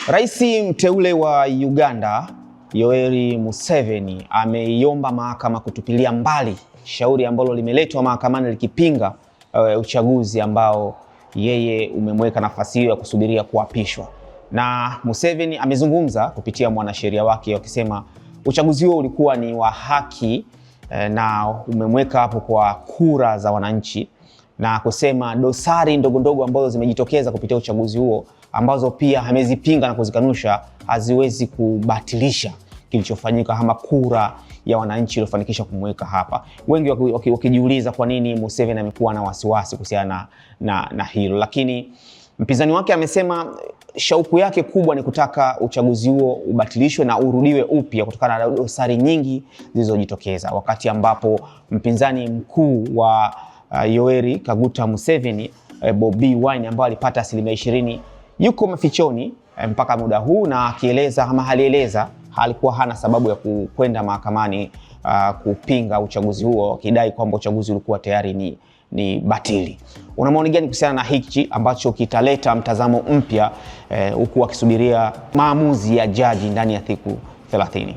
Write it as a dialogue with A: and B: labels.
A: Rais mteule wa Uganda Yoweri Museveni ameiomba mahakama kutupilia mbali shauri ambalo limeletwa mahakamani likipinga uchaguzi ambao yeye umemweka nafasi hiyo ya kusubiria kuapishwa. Na Museveni amezungumza kupitia mwanasheria wake akisema uchaguzi huo ulikuwa ni wa haki na umemweka hapo kwa kura za wananchi, na kusema dosari ndogo ndogo ambazo zimejitokeza kupitia uchaguzi huo ambazo pia amezipinga na kuzikanusha haziwezi kubatilisha kilichofanyika ama kura ya wananchi iliyofanikisha kumweka hapa. Wengi wakijiuliza kwa nini Museveni amekuwa na wasiwasi kuhusiana na hilo, lakini mpinzani wake amesema shauku yake kubwa ni kutaka uchaguzi huo ubatilishwe na urudiwe upya kutokana na dosari nyingi zilizojitokeza, wakati ambapo mpinzani mkuu wa Yoweri Kaguta Museveni, Bobi Wine, ambaye alipata 20% yuko mafichoni mpaka muda huu, na akieleza ama alieleza alikuwa hana sababu ya kwenda mahakamani kupinga uchaguzi huo, akidai kwamba uchaguzi ulikuwa tayari ni batili. Una maoni gani kuhusiana na hiki ambacho kitaleta mtazamo mpya huku akisubiria maamuzi ya jaji ndani ya siku 30?